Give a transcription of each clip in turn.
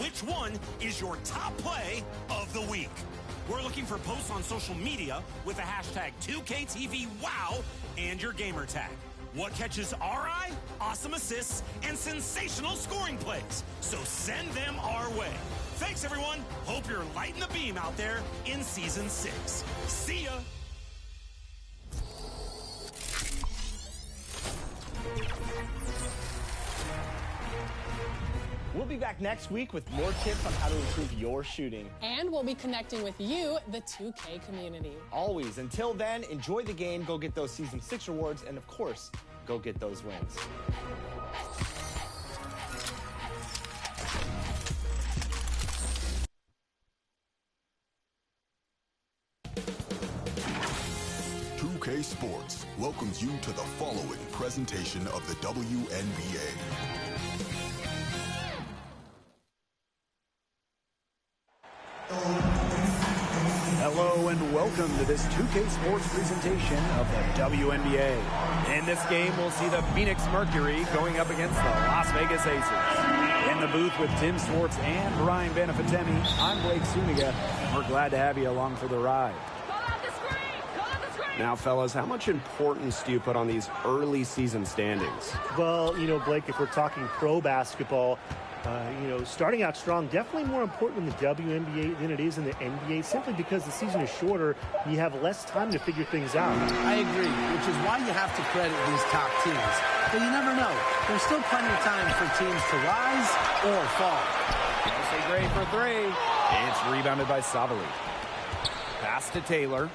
which one is your top play of the week. We're looking for posts on social media with the hashtag 2KTVWOW and your gamer tag. What catches our eye? Awesome assists and sensational scoring plays. So send them our way. Thanks, everyone. Hope you're lighting the beam out there in Season 6. See ya. We'll be back next week with more tips on how to improve your shooting. And we'll be connecting with you, the 2K community. Always. Until then, enjoy the game, go get those Season 6 rewards, and of course, go get those wins. 2K Sports welcomes you to the following presentation of the WNBA. Hello and welcome to this 2K Sports presentation of the WNBA. In this game, we'll see the Phoenix Mercury going up against the Las Vegas Aces. In the booth with Tim Swartz and Brian Benefatemi, I'm Blake Suniga. We're glad to have you along for the ride. Now, fellas, how much importance do you put on these early season standings? Well, you know, Blake, if we're talking pro basketball, starting out strong, definitely more important in the WNBA than it is in the NBA, simply because the season is shorter, you have less time to figure things out. I agree, which is why you have to credit these top teams. But you never know. There's still plenty of time for teams to rise or fall. Kelsey Gray for three. It's rebounded by Savali. Pass to Taylor.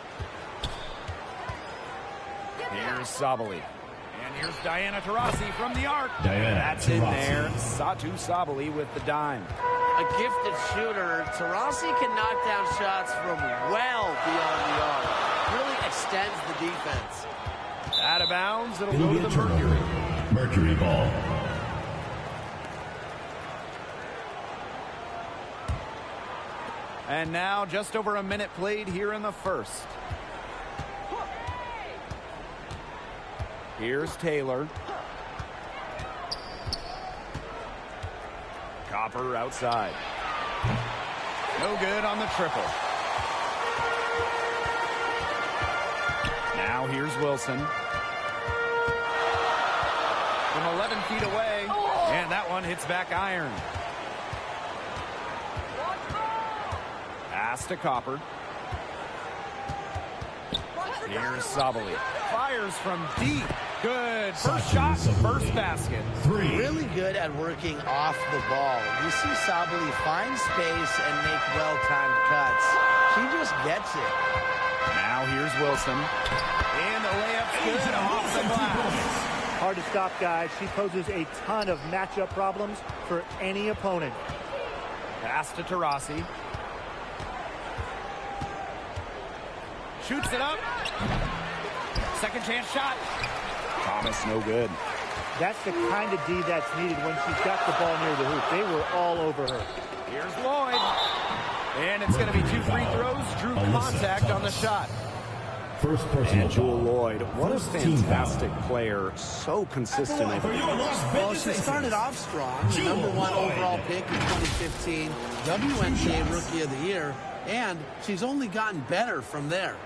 Here's Sabali. And here's Diana Taurasi from the arc. That's in there. Satu Sabali with the dime. A gifted shooter, Taurasi can knock down shots from well beyond the arc. Really extends the defense. Out of bounds, it'll go to the Mercury. Mercury ball. And now just over a minute played here in the first. Here's Taylor. Copper outside. No good on the triple. Now here's Wilson. From 11 feet away. And that one hits back iron. Pass to Copper. Here's Sabali. Fires from deep. Good. First shot, first basket. Really good at working off the ball. You see Sabali find space and make well-timed cuts. She just gets it. Now here's Wilson. And the layup's good off the glass. Hard to stop, guys. She poses a ton of matchup problems for any opponent. Pass to Taurasi. Shoots it up. Second chance shot. Thomas, no good. That's the kind of D that's needed when she's got the ball near the hoop. They were all over her. Here's Lloyd. And it's going to be 2 free throws. Drew contact on the shot. First personal and Jewel Lloyd, what a fantastic player. So consistent. Well, she started off strong. The #1 overall pick in 2015. WNBA Rookie of the Year. And she's only gotten better from there.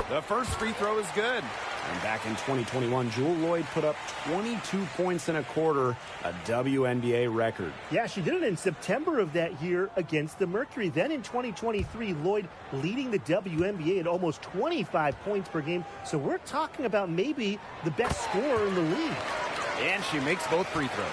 The first free throw is good. And back in 2021, Jewel Lloyd put up 22 points in a quarter, a WNBA record. Yeah, she did it in September of that year against the Mercury. Then in 2023, Lloyd leading the WNBA at almost 25 points per game. So we're talking about maybe the best scorer in the league. And she makes both free throws.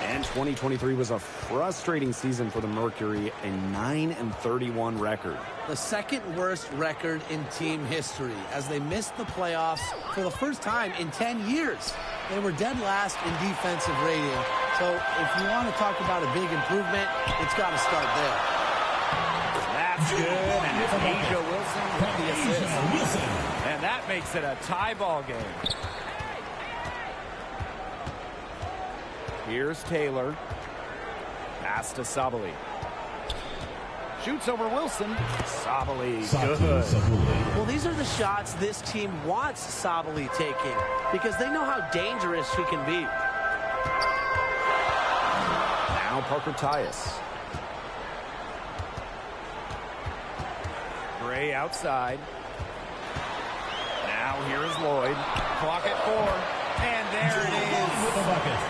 And 2023 was a frustrating season for the Mercury, a 9-31 record. The second worst record in team history as they missed the playoffs for the first time in 10 years. They were dead last in defensive rating. So if you want to talk about a big improvement, it's got to start there. That's good. And it's Asia Wilson with the assist. And that makes it a tie ball game. Here's Taylor. Pass to Sabali. Shoots over Wilson. Sabali, Satu good. Sabuli. Well, these are the shots this team wants Sabali taking because they know how dangerous she can be. Now Parker Tyus. Gray outside. Now here is Lloyd. Clock at 4. And there it is.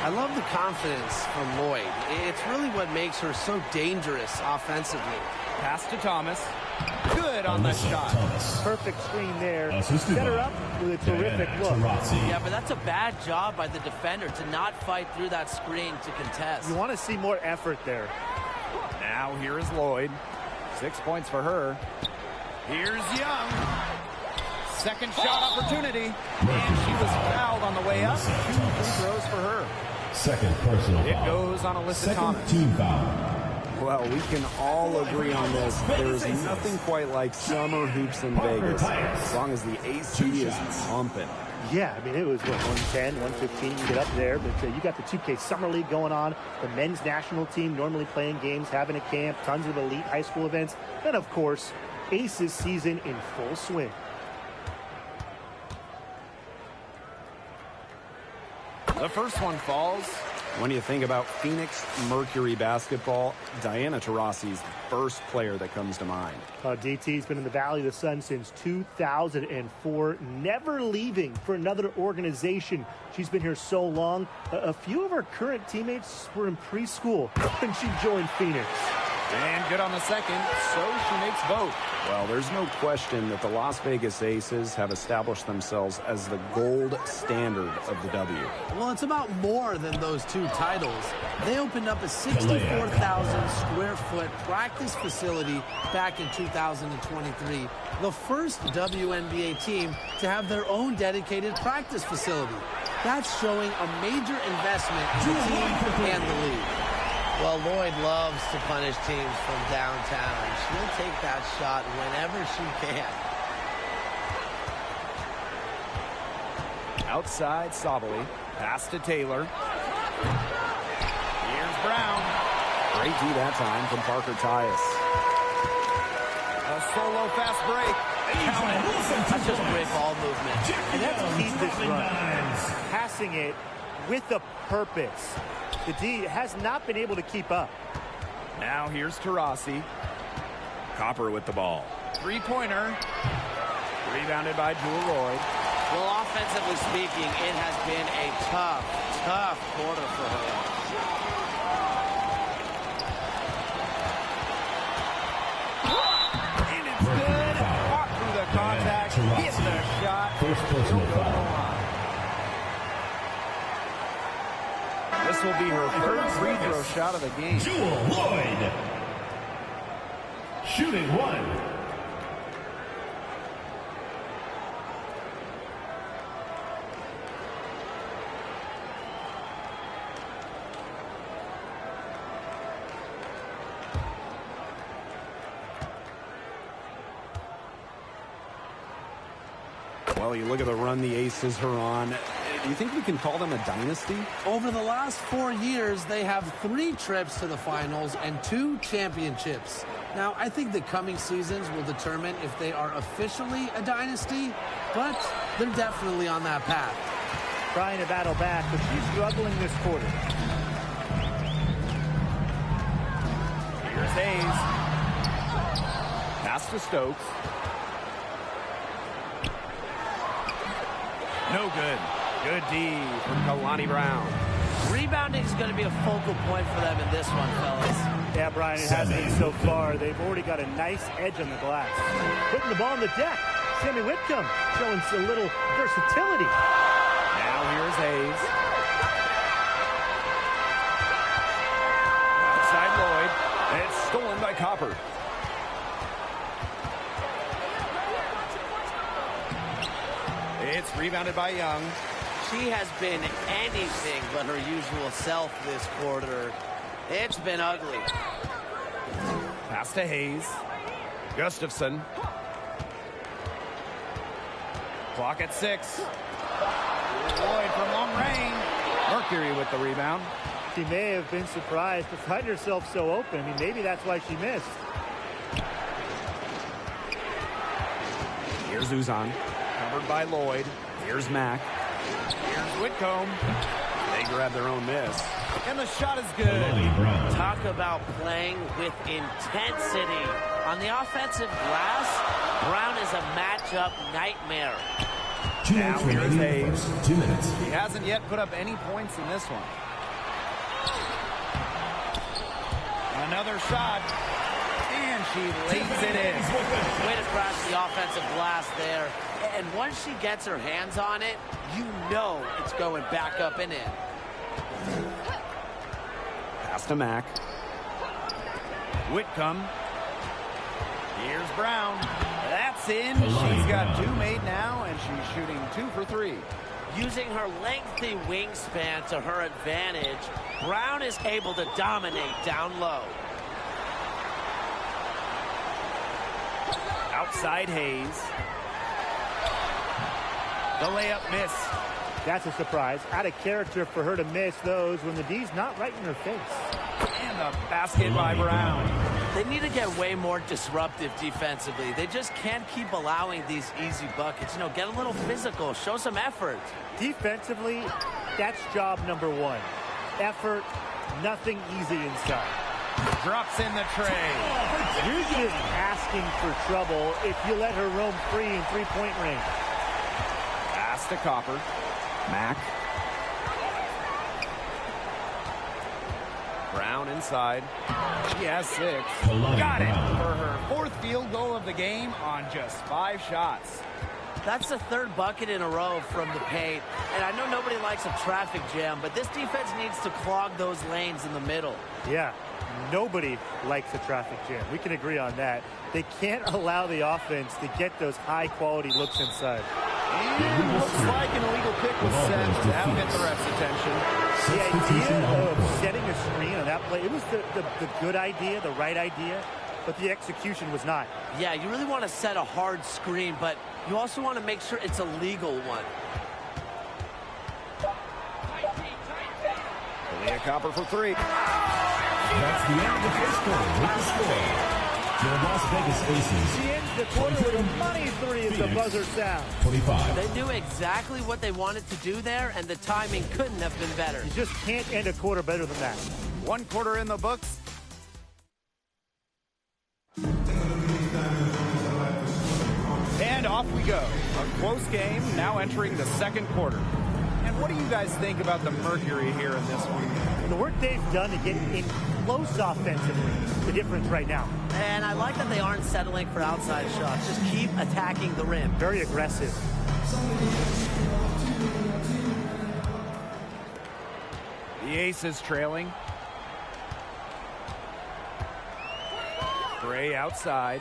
I love the confidence from Lloyd. It's really what makes her so dangerous offensively. Pass to Thomas. Good on the shot. Thomas. Perfect screen there. Assisted Set her by up with a terrific look. Tarazzi. Yeah, but that's a bad job by the defender to not fight through that screen to contest. You want to see more effort there. Now here is Lloyd. 6 points for her. Here's Young. Second shot opportunity. And she was fouled on the way up. 2 free throws for her. Second personal It foul. goes on Alyssa Second Thomas. team foul. Well, we can all agree on this. There's nothing quite like summer hoops in Vegas. As long as the AC is pumping. Yeah, I mean, it was, what, 110, 115, you get up there. But you got the 2K Summer League going on, the men's national team normally playing games, having a camp, tons of elite high school events. Then, of course, Aces season in full swing. The first one falls. When you think about Phoenix Mercury basketball, Diana Taurasi's first player that comes to mind. DT's been in the Valley of the Sun since 2004, never leaving for another organization. She's been here so long. A few of her current teammates were in preschool when she joined Phoenix. And good on the second, so she makes both. Well, there's no question that the Las Vegas Aces have established themselves as the gold standard of the W. Well, it's about more than those 2 titles. They opened up a 64,000 square foot practice facility back in 2023. The first WNBA team to have their own dedicated practice facility. That's showing a major investment in the team and the league. Well, Lloyd loves to punish teams from downtown. She'll take that shot whenever she can. Outside, Sabali. Pass to Taylor. Here's Brown. Great D that time from Parker Tyus. A solo fast break. That's just great ball movement. And that's key to this run. Passing it with a purpose. The D has not been able to keep up. Now here's Taurasi. Copper with the ball. Three-pointer. Rebounded by Jewel Lloyd. Well, offensively speaking, it has been a tough quarter for her. And it's good. Fought through the contact. Hit the shot. First personal foul. This will be her third free throw shot of the game. Jewel Lloyd. Shooting 1. Well, you look at the run the Aces are on. Do you think we can call them a dynasty? Over the last 4 years, they have 3 trips to the finals and 2 championships. Now, I think the coming seasons will determine if they are officially a dynasty, but they're definitely on that path. Trying to battle back, but she's struggling this quarter. Here's Hayes. Pass to Stokes. No good. Good D from Kalani Brown. Rebounding is going to be a focal point for them in this one, fellas. Yeah, Brian, it has been so far. They've already got a nice edge on the glass. Putting the ball on the deck. Sammy Whitcomb showing a little versatility. Now here's Hayes. Outside Lloyd. It's stolen by Copper. It's rebounded by Young. She has been anything but her usual self this quarter. It's been ugly. Pass to Hayes. Gustafson. Clock at 6. Lloyd from long range. Mercury with the rebound. She may have been surprised to find herself so open. I mean, maybe that's why she missed. Here's Uzan. Covered by Lloyd. Here's Mack. Here's Whitcomb. They grab their own miss. And the shot is good. Talk about playing with intensity. On the offensive glass, Brown is a matchup nightmare. Now here's Hayes. 2 minutes. He hasn't yet put up any points in this one. Another shot. And she lays it in. Way to crash the offensive glass there. And once she gets her hands on it, you know it's going back up and in. Pass to Mack. Whitcomb. Here's Brown. That's in. She's got 2 made now, and she's shooting 2 for 3. Using her lengthy wingspan to her advantage, Brown is able to dominate down low. Outside Hayes. The layup miss. That's a surprise. Out of character for her to miss those when the D's not right in her face. And the basket by Brown. They need to get way more disruptive defensively. They just can't keep allowing these easy buckets. You know, get a little physical, show some effort. Defensively, that's job number 1. Effort, nothing easy inside. Drops in the tray. You're just asking for trouble if you let her roam free in three-point range. Pass to Copper. Mack. Brown inside. She has 6. Got it for her 4th field goal of the game on just 5 shots. That's the 3rd bucket in a row from the paint. And I know nobody likes a traffic jam, but this defense needs to clog those lanes in the middle. Yeah, nobody likes a traffic jam. We can agree on that. They can't allow the offense to get those high-quality looks inside. And looks like an illegal pick was set. That'll get the ref's attention. The idea of setting a screen on that play, it was the good idea, the right idea, but the execution was not. Yeah, you really want to set a hard screen, but you also want to make sure it's a legal one. Leah Copper for 3. That's the end of the first quarter with the score. The Las Vegas Aces. She ends the quarter with a money 3 as the buzzer sound. 25. They knew exactly what they wanted to do there, and the timing couldn't have been better. You just can't end a quarter better than that. 1 quarter in the books. And off we go. A close game now entering the 2nd quarter. And what do you guys think about the Mercury here in this one? The work they've done to get in close offensively, the difference right now. And I like that they aren't settling for outside shots. Just keep attacking the rim. Very aggressive. The Aces trailing. Gray outside.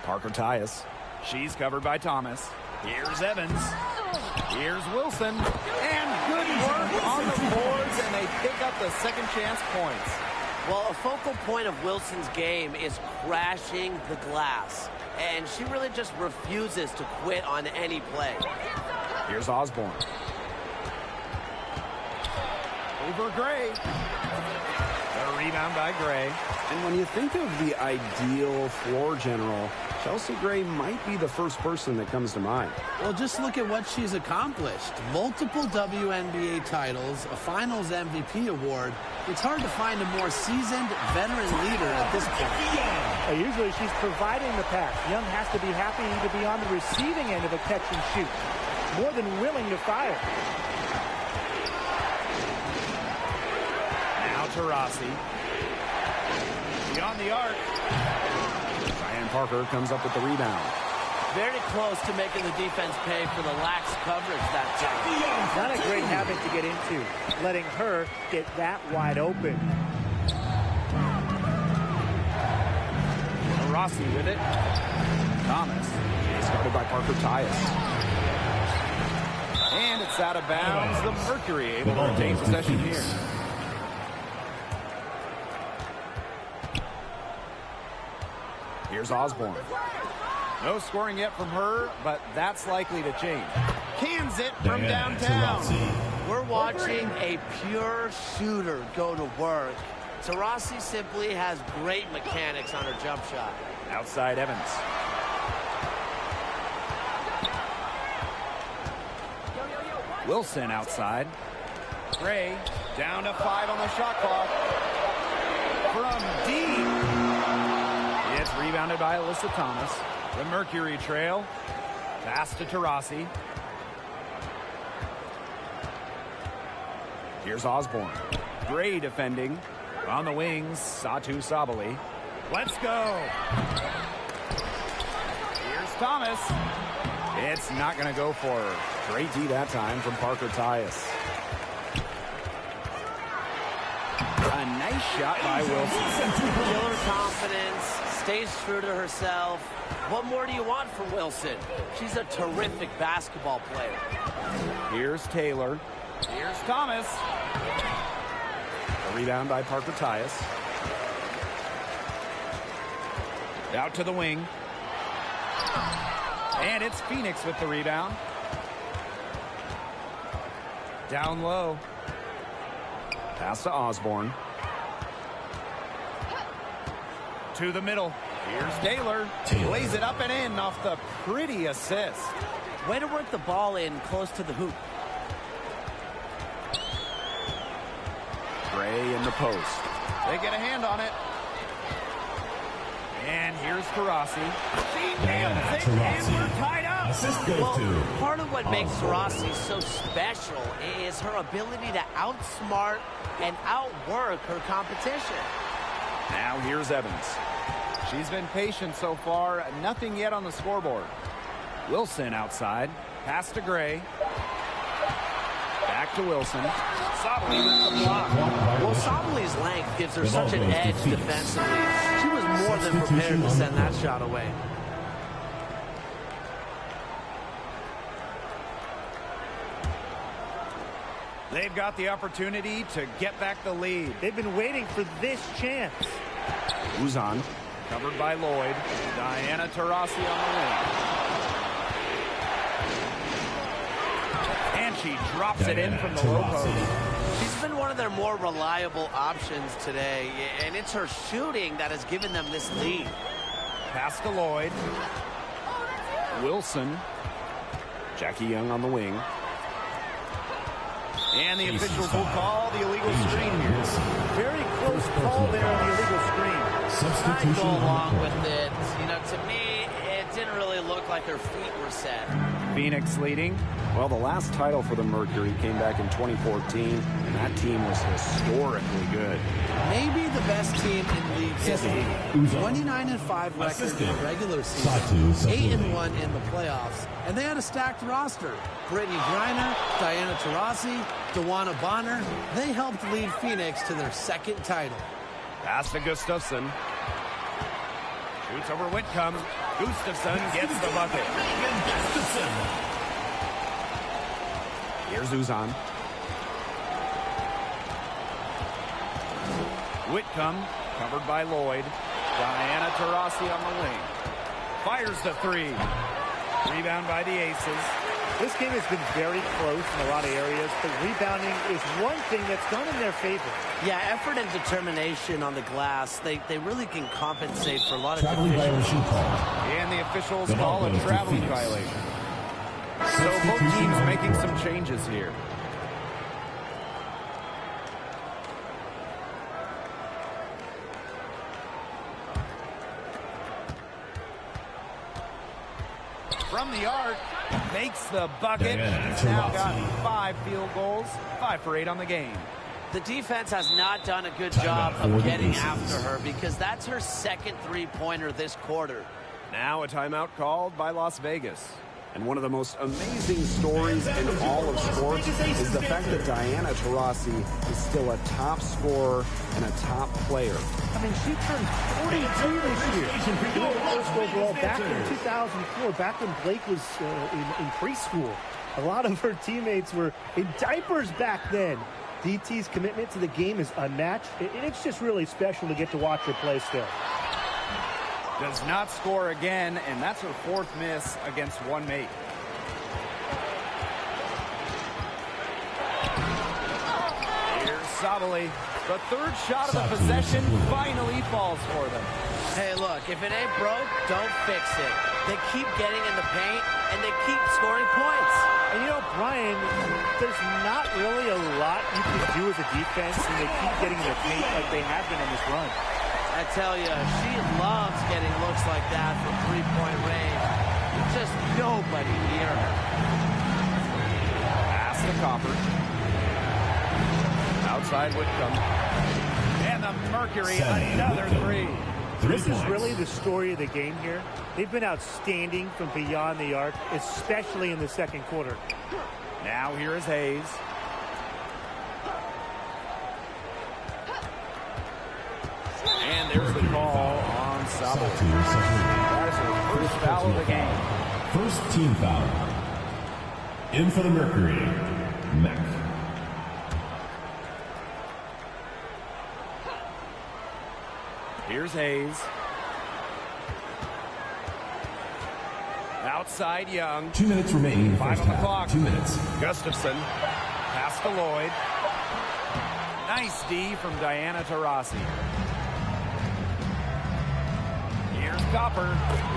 Parker Tyus. She's covered by Thomas. Here's Evans. Here's Wilson. And good work on the boards, and they pick up the second chance points. Well, a focal point of Wilson's game is crashing the glass. And she really just refuses to quit on any play. Here's Osborne. Over Gray. The rebound by Gray. And when you think of the ideal floor general, Chelsea Gray might be the first person that comes to mind. Well, just look at what she's accomplished. Multiple WNBA titles, a Finals MVP award. It's hard to find a more seasoned veteran leader at this point. Usually she's providing the pass. Young has to be happy to be on the receiving end of a catch and shoot. More than willing to fire. Now to Rossi. Beyond the arc. Cheyenne Parker comes up with the rebound. Very close to making the defense pay for the lax coverage that time. Not a great habit to get into, letting her get that wide open. Rossi with it. Thomas. Started by Parker Tyus. And it's out of bounds. The Mercury able to retain possession here. Here's Osborne. No scoring yet from her, but that's likely to change. Cans it from downtown. We're watching a pure shooter go to work. Taurasi simply has great mechanics on her jump shot. Outside Evans. Wilson outside. Gray down to 5 on the shot clock. From deep. It's rebounded by Alyssa Thomas. The Mercury trail. Pass to Taurasi. Here's Osborne. Gray defending. On the wings, Satu Sabali. Let's go. Here's Thomas. It's not going to go for her. Great D that time from Parker Tyus. A nice shot by Wilson. Killer confidence, stays true to herself. What more do you want from Wilson? She's a terrific basketball player. Here's Taylor. Here's Thomas. A rebound by Parker Tyus. Out to the wing. And it's Phoenix with the rebound. Down low. Pass to Osborne. To the middle. Here's Taylor. Lays it up and in off the pretty assist. Way to work the ball in close to the hoop. Gray in the post. They get a hand on it. And here's Taurasi. She nails it, and we're tied up. Assist goes to Part of what makes Taurasi so special is her ability to outsmart and outwork her competition. Now here's Evans. She's been patient so far. Nothing yet on the scoreboard. Wilson outside. Pass to Gray. Back to Wilson. Sabali with the block. Well, Sabali's length gives her such an edge defensively. She was more than prepared to send that shot away. They've got the opportunity to get back the lead. They've been waiting for this chance. Uzan. Covered by Lloyd. Diana Taurasi on the wing. And she drops it in from the low post. She's been one of their more reliable options today, and it's her shooting that has given them this lead. Pass to Lloyd. Wilson. Jackie Young on the wing. And the officials will call the illegal screen here. Very close call there on the illegal screen. I go along with it. You know, to me, it didn't really look like her feet were set. Phoenix leading. Well, the last title for the Mercury came back in 2014, and that team was historically good. Maybe the best team in league history. 29-5 record in the regular season, 8-1 in the playoffs, and they had a stacked roster. Brittany Griner, Diana Taurasi, Wnba Bonner, they helped lead Phoenix to their second title. Pass to Gustafson. Shoots over Whitcomb. Gustafson gets the bucket. Here's Uzan. Whitcomb covered by Lloyd. Diana Taurasi on the wing. Fires the three. Rebound by the Aces. This game has been very close in a lot of areas, but rebounding is one thing that's gone in their favor. Yeah, effort and determination on the glass, they really can compensate for a lot of traveling violation call. And the officials call a traveling violation. So both teams making some changes here. From the arc, makes the bucket. He's now got 5 field goals, 5 for 8 on the game. The defense has not done a good job of getting after her because that's her second three-pointer this quarter. Now a timeout called by Las Vegas. And one of the most amazing stories in all of sports is the fact that Diana Taurasi is still a top scorer and a top player. I mean, she turned 42 this year. First overall back in 2004, back when Blake was in preschool. A lot of her teammates were in diapers back then. DT's commitment to the game is unmatched. It's just really special to get to watch her play still. Does not score again, and that's her 4th miss against one mate. Here's Sabali. The 3rd shot of the possession finally falls for them. Hey, look, if it ain't broke, don't fix it. They keep getting in the paint, and they keep scoring points. And you know, Brian, there's not really a lot you can do as a defense when they keep getting in the paint like they have been on this run. I tell you, she loves getting looks like that from three-point range. Just nobody near her. Pass to Copper. Outside Whitcomb. And the Mercury, another three. This is really the story of the game here. They've been outstanding from beyond the arc, especially in the second quarter. Now here is Hayes. And there's the call on Sabo. That is her first foul of the game. First team foul. In for the Mercury, Mac. Here's Hayes. Outside Young. 2 minutes remaining in the Five first on the half. clock. 2 minutes. Gustafson. Pass to Lloyd. Nice D from Diana Taurasi. Here's Copper.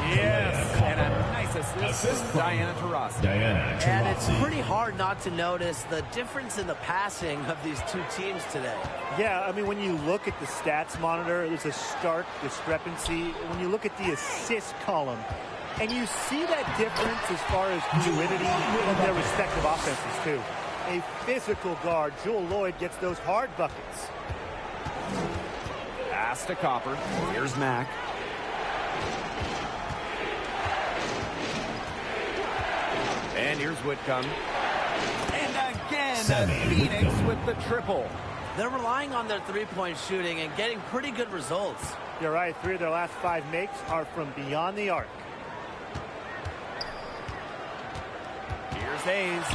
Yes. And a nice assist from Diana Taurasi. And it's pretty hard not to notice the difference in the passing of these two teams today. Yeah, I mean, when you look at the stats monitor, there's a stark discrepancy. When you look at the assist column, and you see that difference as far as fluidity in their respective offenses, too. A physical guard, Jewel Lloyd, gets those hard buckets. Pass to Copper. Here's Mack. And here's Whitcomb. And again, Phoenix with the triple. They're relying on their three-point shooting and getting pretty good results. You're right. 3 of their last 5 makes are from beyond the arc. Here's Hayes.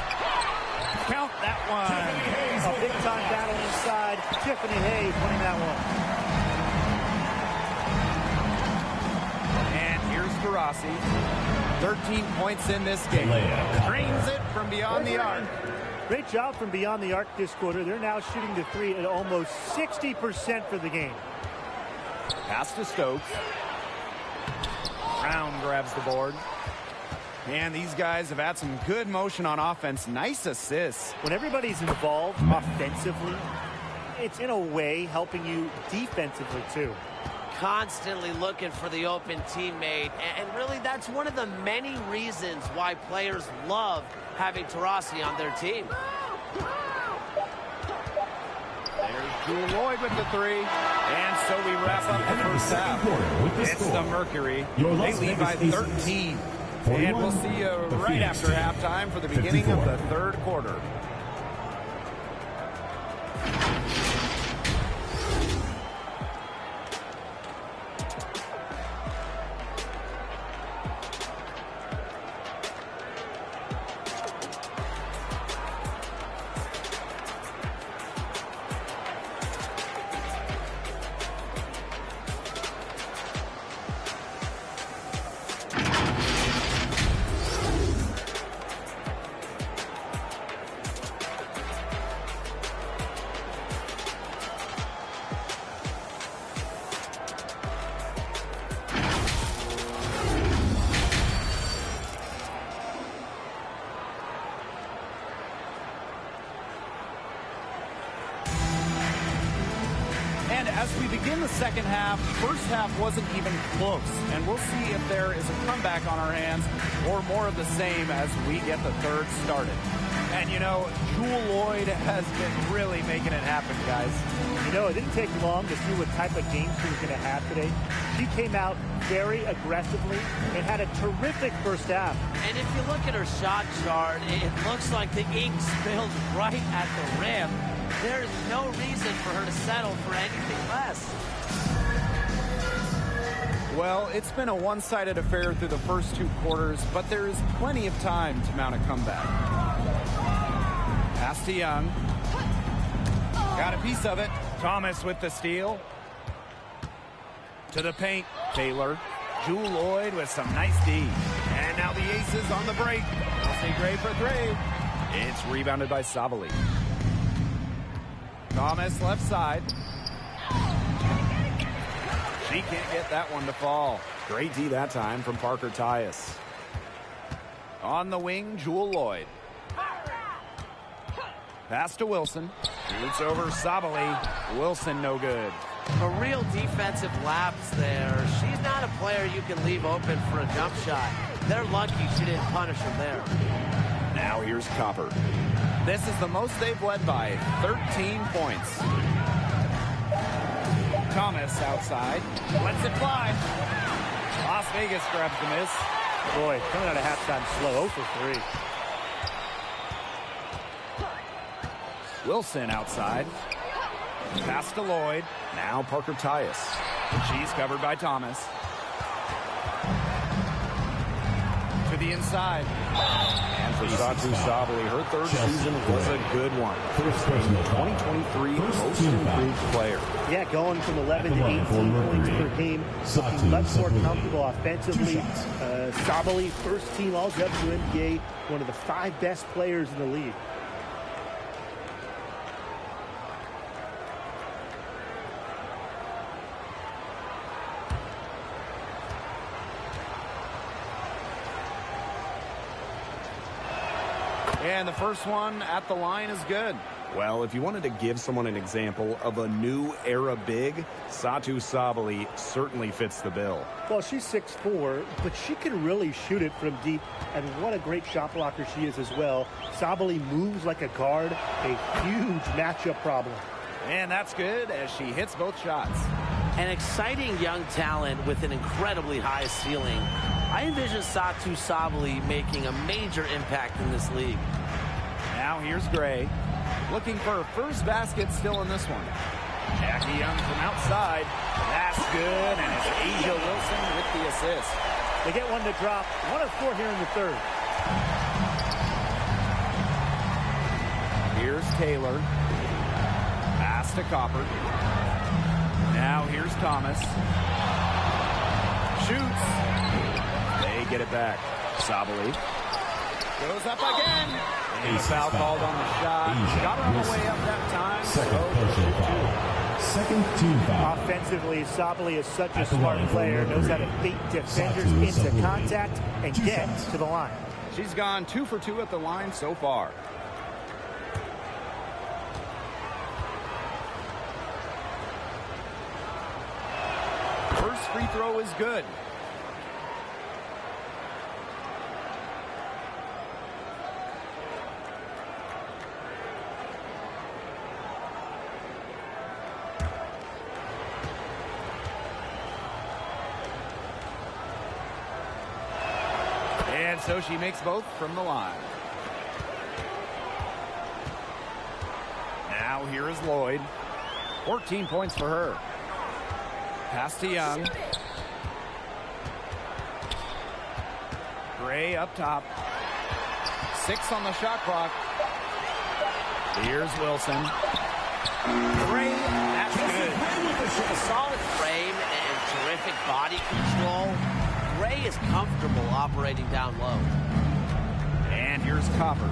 Count that one. A big-time battle inside. Tiffany Hayes winning that one. And here's Taurasi. 13 points in this game. Drains it from beyond the arc. Great job from beyond the arc this quarter. They're now shooting the 3 at almost 60% for the game. Pass to Stokes. Brown grabs the board. And these guys have had some good motion on offense. Nice assists. When everybody's involved offensively, it's in a way helping you defensively too. Constantly looking for the open teammate, and really that's one of the many reasons why players love having Taurasi on their team. There's Jewel Lloyd with the 3, and so we wrap up the first half. It's the Mercury. They lead by 13. And we'll see you right after halftime for the beginning of the third quarter. As we begin the second half, first half wasn't even close, and we'll see if there is a comeback on our hands or more of the same as we get the third started. And you know, Jewel Lloyd has been really making it happen, guys. You know, it didn't take long to see what type of game she was going to have today. She came out very aggressively and had a terrific first half. And if you look at her shot chart, it looks like the ink spilled right at the rim. There's no reason for her to settle for anything less. Well, it's been a one-sided affair through the first 2 quarters, but there is plenty of time to mount a comeback. Pass to Young. Got a piece of it. Thomas with the steal. To the paint, Taylor. Jewel Lloyd with some nice D. And now the Aces on the break. Kelsey Gray for 3. It's rebounded by Sabali. Thomas left side. She can't get that one to fall. Great D that time from Parker Tyus. On the wing, Jewel Lloyd. Pass to Wilson. Shoots over Sabali. Wilson no good. A real defensive lapse there. She's not a player you can leave open for a jump shot. They're lucky she didn't punish him there. Now here's Copper. This is the most they've led by 13 points. Thomas outside. Lets it fly. Las Vegas grabs the miss. Boy, coming out of halftime slow, 0 for 3. Wilson outside. Pass to Lloyd. Now Parker Tyus. She's covered by Thomas. To the inside. And for Satu Sabali, her third season was a good one. First Named 2023 Most Improved Player. Yeah, going from 11 to 18 points per game, looking much more comfortable offensively. Sabali, first team all WNBA, one of the 5 best players in the league. And the first one at the line is good. Well, if you wanted to give someone an example of a new era big, Satu Sabali certainly fits the bill. Well, she's 6'4", but she can really shoot it from deep, and what a great shot blocker she is as well. Sabali moves like a guard, a huge matchup problem. And that's good as she hits both shots. An exciting young talent with an incredibly high ceiling. I envision Satu Sabali making a major impact in this league. Now here's Gray. Looking for her first basket still in this one. Jackie Young from outside. That's good, and it's Asia Wilson with the assist. They get one to drop. 1 of 4 here in the third. Here's Taylor. Pass to Copper. Now here's Thomas. Shoots. They get it back. Sabali goes up again. And a foul called on the shot. Got her on the way up that time. Second team foul. Offensively, Sabali is such a smart player. Knows how to beat defenders into contact and get to the line. She's gone 2 for 2 at the line so far. First free throw is good. And so she makes both from the line. Now here is Lloyd. 14 points for her. Pass to Young. Gray up top. 6 on the shot clock. Here's Wilson. Gray, that's good. A solid frame and terrific body control. Gray is comfortable operating down low. And here's Copper.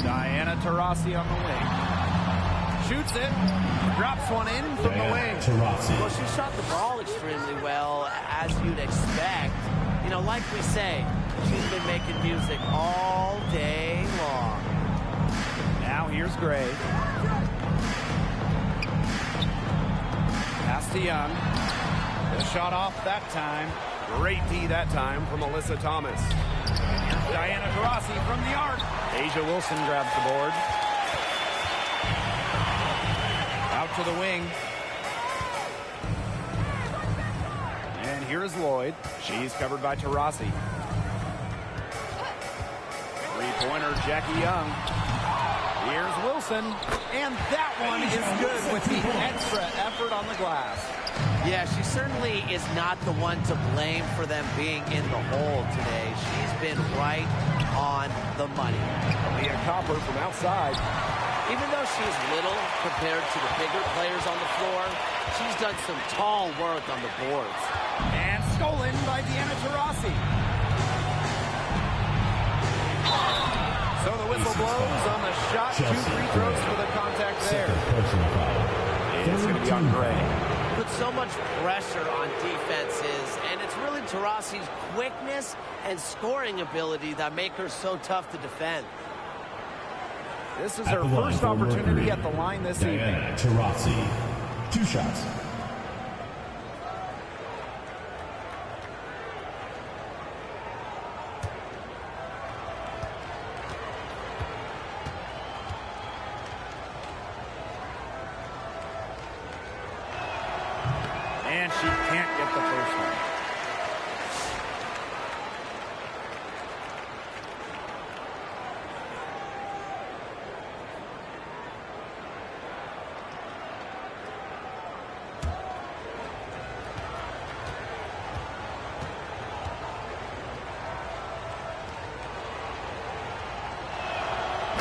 Diana Taurasi on the wing. Shoots it. Drops one in from the wing. Well, she shot the ball extremely well, as you'd expect. You know, like we say, she's been making music all day long. Now here's Gray. Pass to Young. The shot off that time. Great D that time from Alyssa Thomas. Here's Diana Taurasi from the arc. Asia Wilson grabs the board. Out to the wing. And here is Lloyd. She's covered by Taurasi. Three-pointer, Jackie Young. Here's Wilson. And that one is good with the extra effort on the glass. Yeah, she certainly is not the one to blame for them being in the hole today. She's been right on the money. Leah Copper from outside. Even though she's little compared to the bigger players on the floor, she's done some tall work on the boards. And stolen by Diana Taurasi. So the whistle blows on the shot. 2 free throws for the contact there. It's going to be on Gray. The put so much pressure on defenses, and it's really Taurasi's quickness and scoring ability that make her so tough to defend. This is her first opportunity at the line this evening. Taurasi, 2 shots. And she can't get the first one.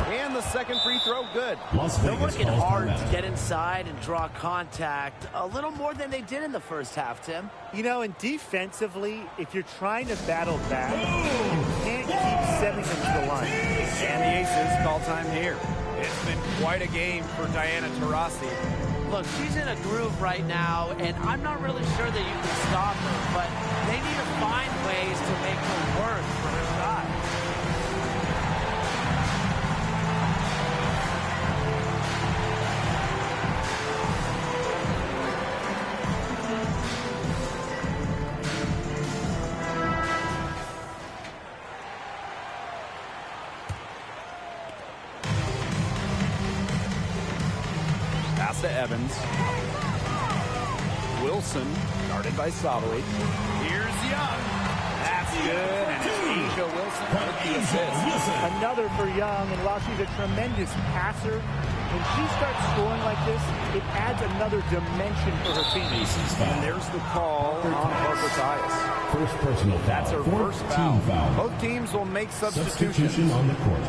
And the second free throw, good. They're working hard to get inside and draw contact a little more than they did in the first half, Tim. You know, and defensively, if you're trying to battle back, you can't keep sending them to the line. And the Aces call time here. It's been quite a game for Diana Taurasi. Look, she's in a groove right now, and I'm not really sure that you can stop her, but they need to find ways to make her work for her shot. Pass to Evans. Wilson, guarded by Savali. Here's Young. That's good, and it's Asia Wilson with the assist. Another for Young, and while she's a tremendous passer, when she starts scoring like this, it adds another dimension for her team. And there's the call on Parker Tyus. First personal foul. That's her first foul. Both teams will make substitutions. Substitution on the court.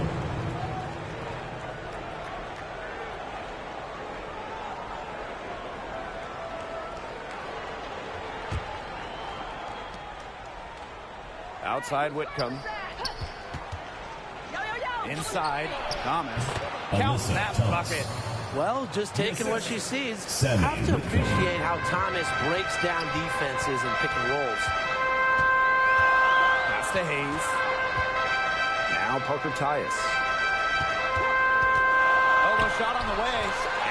Outside Whitcomb. Inside, Thomas. Counts that bucket. Well, just taking what she sees. Have to appreciate how Thomas breaks down defenses and pick and rolls. Pass to Hayes. Now Parker Tyus. Oh, a shot on the way.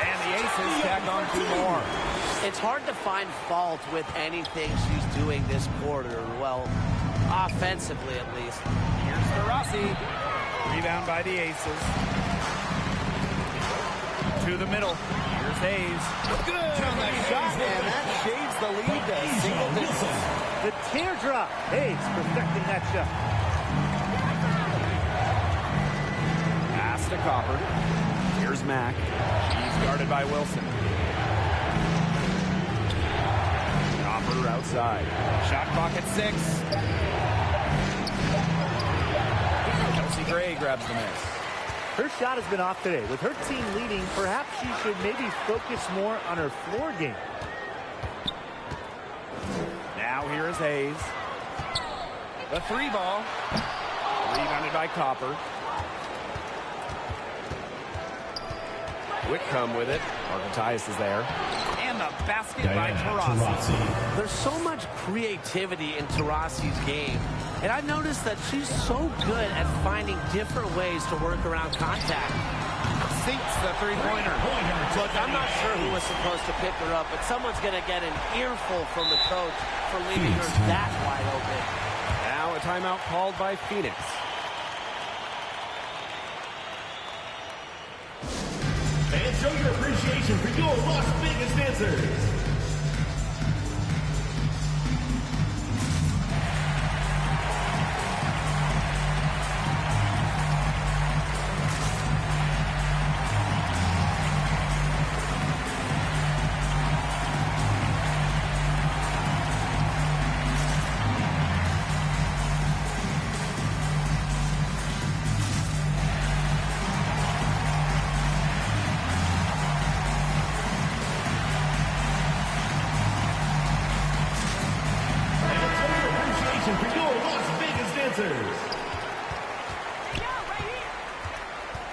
And the Aces tack on 2 more. It's hard to find fault with anything she's doing this quarter. Well, offensively at least. Here's Taurasi. Rebound by the Aces. To the middle. Here's Hayes. Good on the shot, and that shades the lead to single digits. The teardrop. Hayes perfecting that shot. Pass to Copper. Here's Mack. He's guarded by Wilson. Copper outside. Shot clock at 6. Kelsey Gray grabs the miss. Her shot has been off today. With her team leading, perhaps she should maybe focus more on her floor game. Now here is Hayes. The 3 ball. Rebounded by Copper. Whitcomb with it. Parker Tyus is there. And the basket by Taurasi. There's so much creativity in Taurasi's game. And I've noticed that she's so good at finding different ways to work around contact. Sinks the 3-pointer. Look, I'm not sure who was supposed to pick her up, but someone's going to get an earful from the coach for leaving her that wide open. Now a timeout called by Phoenix. And show your appreciation for your Las Vegas dancers.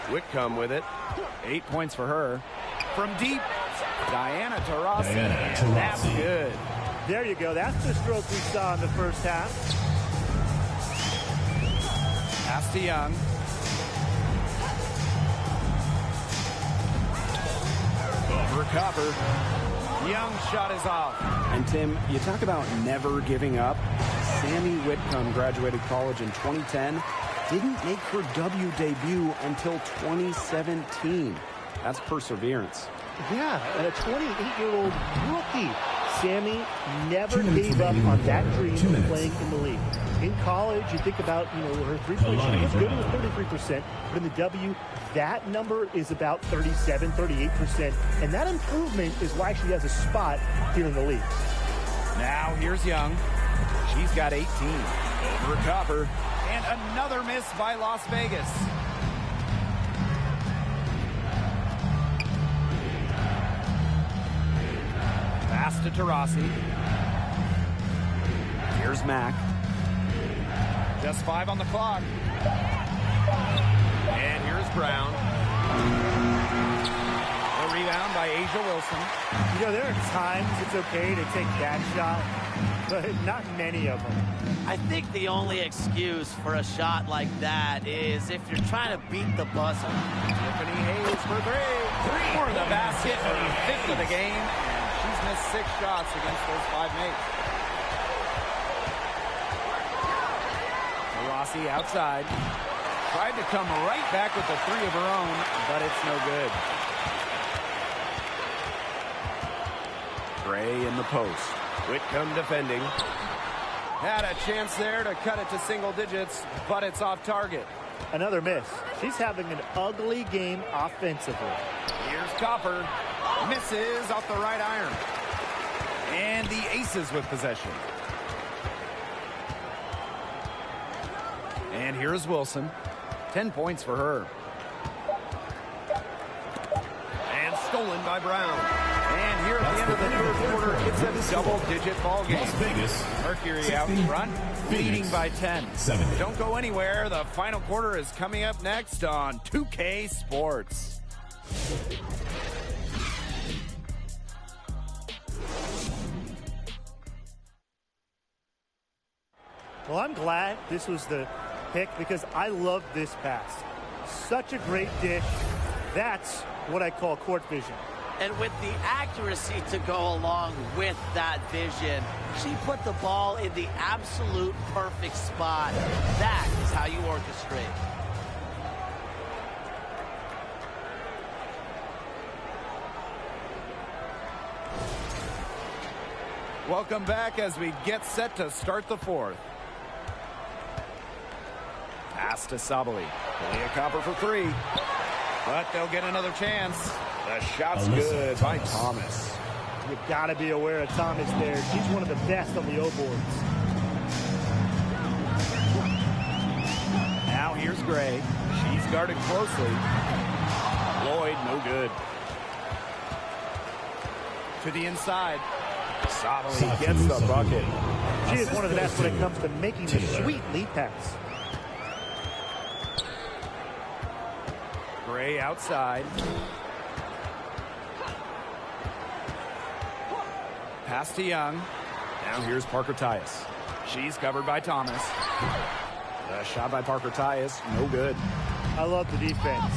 Whitcomb with it. 8 points for her. From deep, Diana Taurasi. And that's good. There you go. That's the stroke we saw in the first half. Pass to Young. Over Copper. Young's shot is off. And Tim, you talk about never giving up. Sammy Whitcomb graduated college in 2010. Didn't make her W debut until 2017. That's perseverance. Yeah, and a 28-year-old rookie. Sammy never gave up on that dream of playing in the league. In college, you think about, her three-point shooting was good, it was 33%, but in the W, that number is about 37, 38%, and that improvement is why she has a spot here in the league. Now here's Young. She's got 18. Over Copper. And another miss by Las Vegas. Pass to Taurasi. Here's Mack. Just 5 on the clock. And here's Brown. A rebound by Asia Wilson. There are times it's okay to take that shot, but not many of them. I think the only excuse for a shot like that is if you're trying to beat the buzzer. Tiffany Hayes for three for the basket, her 5th of the game, and she's missed 6 shots against those 5 mates. Taurasi outside. Tried to come right back with the 3 of her own, but it's no good. Gray in the post. Whitcomb defending. Had a chance there to cut it to single digits, but it's off target. Another miss. She's having an ugly game offensively. Here's Copper. Misses off the right iron. And the Aces with possession. And here's Wilson. 10 points for her. And stolen by Brown. And here at the end of the third quarter, it's a double-digit ball game. Las Vegas. Mercury out in front, leading by 10. Don't go anywhere. The final quarter is coming up next on 2K Sports. Well, I'm glad this was the pick because I love this pass. Such a great dish. That's what I call court vision. And with the accuracy to go along with that vision, she put the ball in the absolute perfect spot. That is how you orchestrate. Welcome back as we get set to start the fourth. Pass to Sabali. Kalia Copper for 3. But they'll get another chance. The shot's good by Thomas. You got to be aware of Thomas there. She's one of the best on the O-boards. Now here's Gray. She's guarded closely. Lloyd, no good. To the inside. Sabali gets the bucket. She is one of the best when it comes to making the sweet lead pass. Gray outside. Pass to Young. Now here's Parker Tyus. She's covered by Thomas. The shot by Parker Tyus, no good. I love the defense.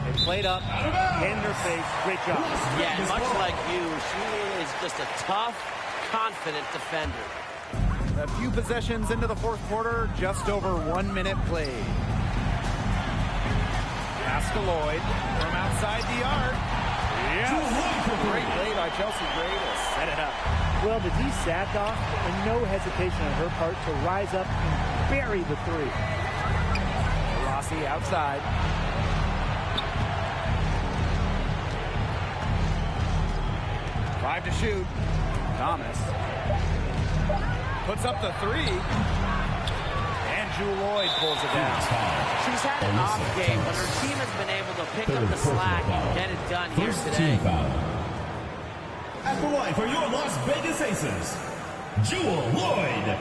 They played up, hand in her face. Great job. Yeah, much like you, she is just a tough, confident defender. A few possessions into the fourth quarter, just over 1 minute played. Pass to Lloyd from outside the arc. Yes. Great play by Chelsea Gray to set it up. Well, the D sat off, and no hesitation on her part to rise up and bury the 3. Rossi outside. Five to shoot. Thomas puts up the 3. And Jewel Lloyd pulls it down. She's had an off game, but her team has been able to pick up the slack and get it done here today. At the line for your Las Vegas Aces, Jewel Lloyd.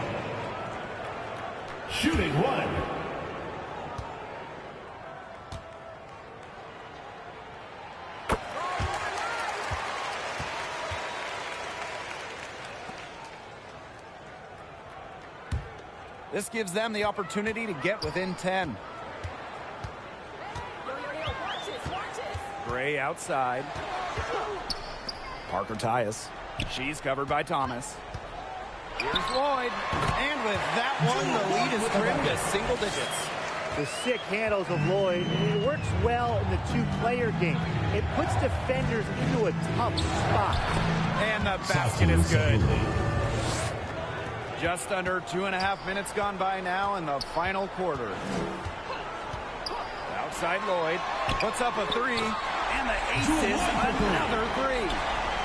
Shooting 1. This gives them the opportunity to get within 10. Gray outside. Parker Tyus. She's covered by Thomas. Here's Lloyd. And with that one, the lead is trimmed to single digits. The sick handles of Lloyd, and it works well in the two-player game. It puts defenders into a tough spot. And the basket is good. Just under 2.5 minutes gone by now in the final quarter. Outside Lloyd puts up a three, and the ace is another three.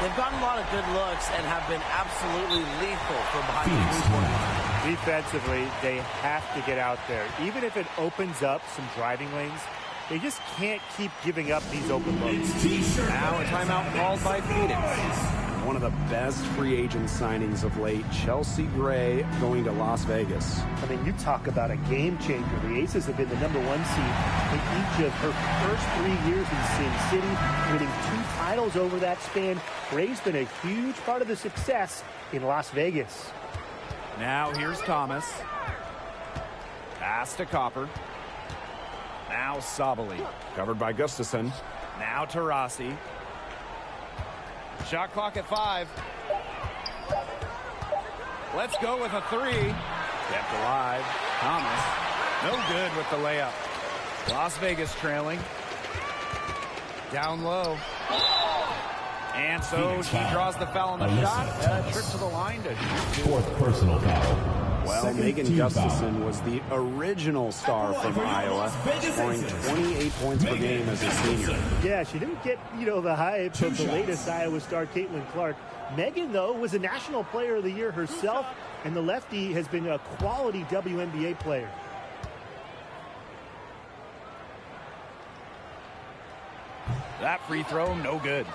They've gotten a lot of good looks and have been absolutely lethal from behind the three-point line. Defensively, they have to get out there. Even if it opens up some driving lanes, they just can't keep giving up these open looks. Now a timeout called by Phoenix. One of the best free agent signings of late, Chelsea Gray going to Las Vegas. I mean, you talk about a game changer. The Aces have been the #1 seed in each of her first 3 years in Sin City, winning 2 titles over that span. Gray's been a huge part of the success in Las Vegas. Now here's Thomas. Pass to Copper. Now Sabali. Covered by Gustafson. Now Taurasi. Shot clock at 5. Let's go with a 3. Kept alive. Thomas. No good with the layup. Las Vegas trailing. Down low. And so she draws the foul on the shot. A trip to the line to shoot. 4th personal foul. Well, Megan Gustafson was the original star from Iowa, scoring 28 points per game as a senior. Yeah, she didn't get, the hype of the latest Iowa star, Caitlin Clark. Megan, though, was a National Player of the Year herself, and the lefty has been a quality WNBA player. That free throw, no good.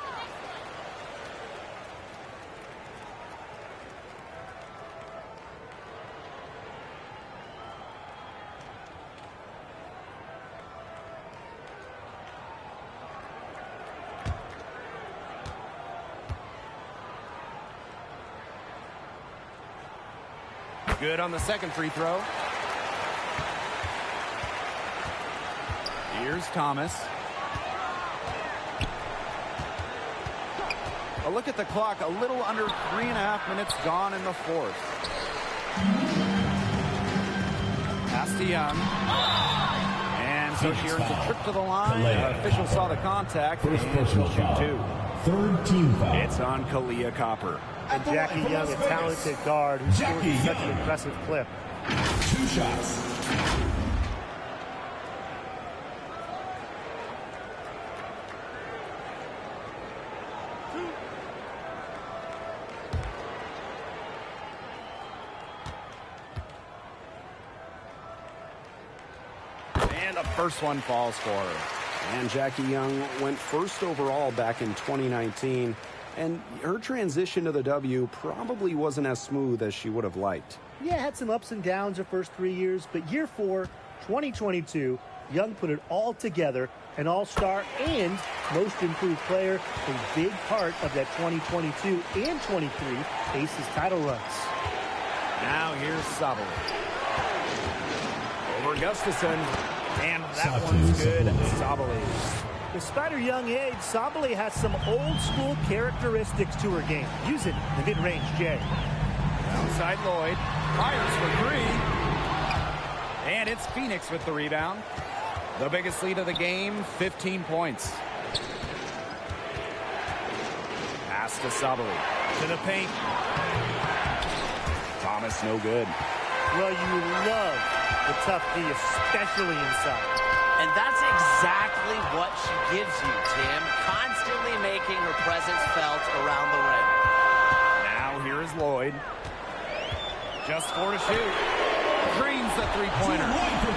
Good on the second free throw. Here's Thomas. A look at the clock. A little under 3.5 minutes gone in the 4th. Pass to Young. And so she earns a trip to the line. Official saw the contact. And she'll shoot 2. 3rd team foul. It's on Kalia Copper. And Jackie Young, a talented guard who scored at such an impressive clip. 2 shots. And the first one falls for her. And Jackie Young went 1st overall back in 2019. And her transition to the W probably wasn't as smooth as she would have liked. Yeah, had some ups and downs her first 3 years, but year 4, 2022, Young put it all together, an all-star and most improved player, a big part of that 2022 and 23 Aces title runs. Now here's Sabali. Over Gustafson, and that one's good. Sabali. Despite her young age, Sabali has some old-school characteristics to her game. Using the mid-range J. Outside Lloyd. Fires for 3. And it's Phoenix with the rebound. The biggest lead of the game, 15 points. Pass to Sabali. To the paint. Thomas, no good. Well, you love the tough D, especially inside. And that's exactly what she gives you, Tim. Constantly making her presence felt around the rim. Now here is Lloyd. Just 4 to shoot. Drains the three-pointer.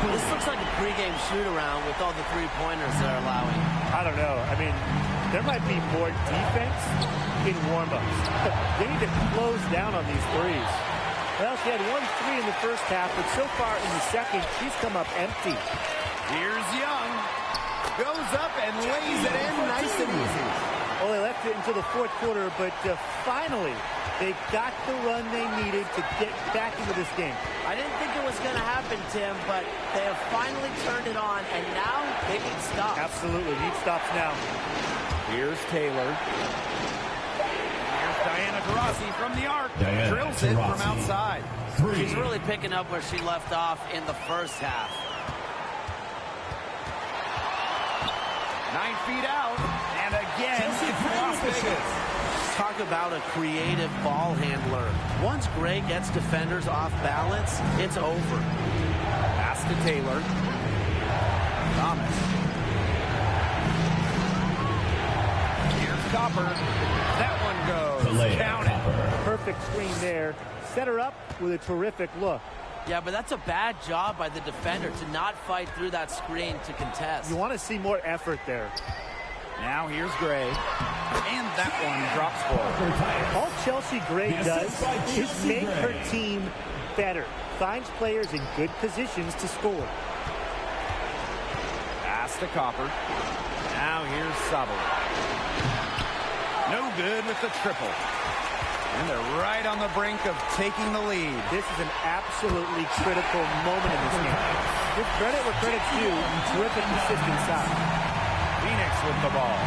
This looks like a pregame shoot-around with all the three-pointers they're allowing. I don't know. I mean, there might be more defense in warm-ups. They need to close down on these threes. Well, she had 1 3 in the first half, but so far in the second, she's come up empty. Here's Young. Goes up and lays it in nice and easy. Well, they left it until the fourth quarter, but finally, they got the run they needed to get back into this game. I didn't think it was going to happen, Tim, but they have finally turned it on, and now they need stops. Absolutely, need stops now. Here's Taylor. Here's Diana Taurasi from the arc. Drills it from outside. She's really picking up where she left off in the first half. 9 feet out, and again, it's Las Vegas. Talk about a creative ball handler. Once Gray gets defenders off balance, it's over. Pass to Taylor. Thomas. Here's Copper. That one goes. Count it. Perfect screen there. Set her up with a terrific look. Yeah, but that's a bad job by the defender to not fight through that screen to contest. You want to see more effort there. Now here's Gray. And that one drops forward. All Chelsea Gray does is make her team better. Finds players in good positions to score. Pass to Copper. Now here's Sabel. No good with the triple. And they're right on the brink of taking the lead. This is an absolutely critical moment in this game. Give credit where credit's due. Terrific, consistent side. Phoenix with the ball.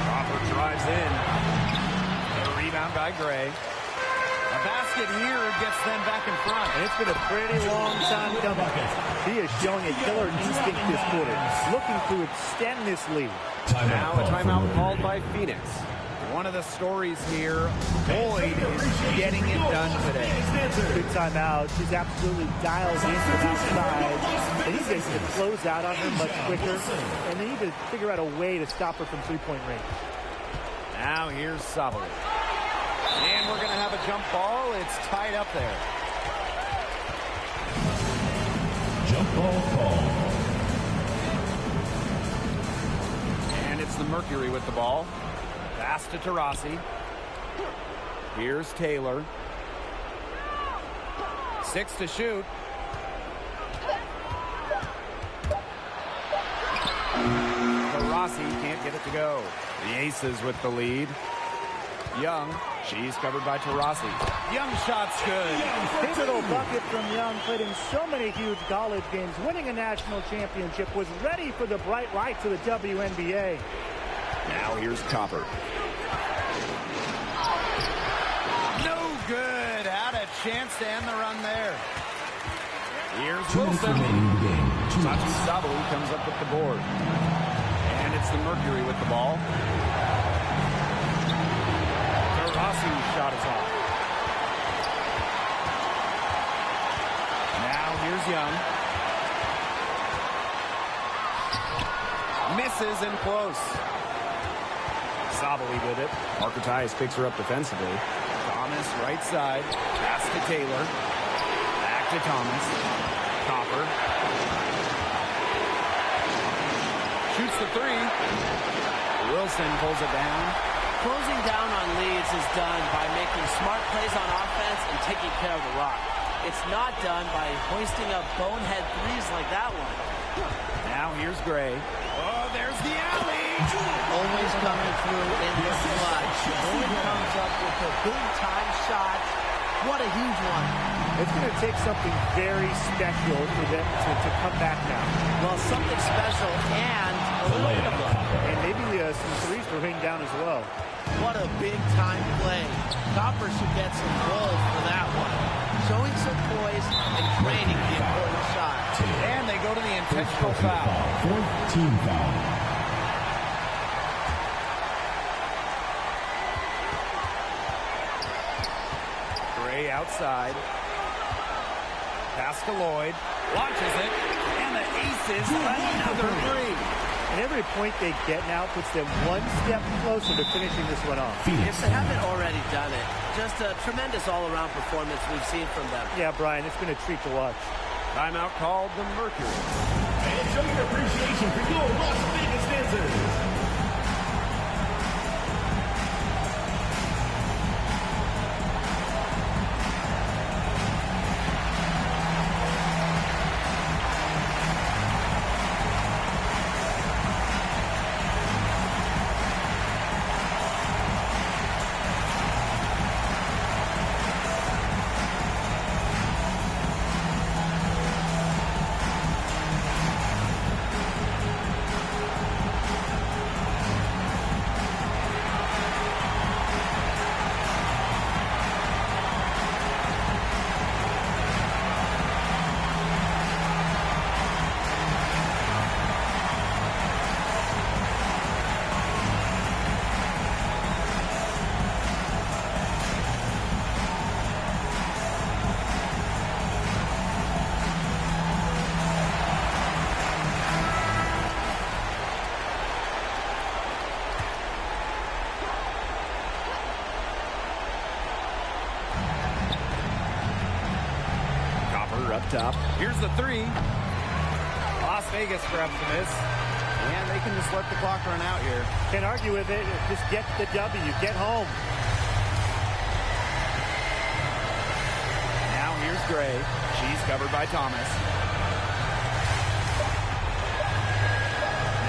Crawford drives in. A rebound by Gray. A basket here gets them back in front. And it's been a pretty long time coming. She is showing a killer instinct this quarter, looking to extend this lead. Now a timeout called by Phoenix. One of the stories here, Boyd is getting it done today. Good timeout. She's absolutely dialed in from outside. They need to close out on her much quicker, and they need to figure out a way to stop her from three-point range. Now here's Sabel. And we're going to have a jump ball. It's tied up there. Jump ball call. And it's the Mercury with the ball. Pass to Taurasi. Here's Taylor. 6 to shoot. Taurasi can't get it to go. The Aces with the lead. Young. She's covered by Taurasi. Young shot's good. Pivotal bucket from Young. Played in so many huge college games. Winning a national championship. Was ready for the bright lights of the WNBA. Now here's Copper. No good. Had a chance to end the run there. Here's Wilson. Sachi Sabalu comes up with the board. And it's the Mercury with the ball. Taurasi's shot is off. Now here's Young. Misses and close. Sabali with it. Arcatias picks her up defensively. Thomas right side. Pass to Taylor. Back to Thomas. Copper. Shoots the three. Wilson pulls it down. Closing down on leads is done by making smart plays on offense and taking care of the rock. It's not done by hoisting up bonehead threes like that one. Now here's Gray. Oh, there's the alley. Always coming through in the clutch. Boyd comes up with a big-time shot. What a huge one. It's going to take something very special for them to come back now. Well, something special and a little bit of luck. And maybe some threes to ring down as well. What a big-time play. Copper should get some gold for that one. Showing some poise and training the important shot. And they go to the intentional foul. 14 foul. Gray outside. Pass to Lloyd. Launches it. And the Aces another three. And every point they get now puts them one step closer to finishing this one off. If they haven't already done it, just a tremendous all-around performance we've seen from them. Yeah, Brian, it's been a treat to watch. Timeout called the Mercury. And show your appreciation for your Las Vegas dancers. picked up. Here's the three. Las Vegas grabs the miss. And they can just let the clock run out here. Can't argue with it. Just get the W. Get home. Now here's Gray. She's covered by Thomas.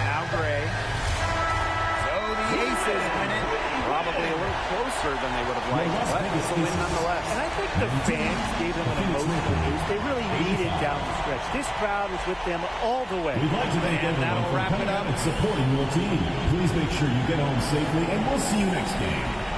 Now Gray. So the Aces win it. Probably a little closer than they would have liked, but it's a win nonetheless. And I think the fans gave them an emotional boost. They really needed down the stretch. This crowd was with them all the way. We'd like to thank everyone for coming out and supporting your team. Please make sure you get home safely, and we'll see you next game.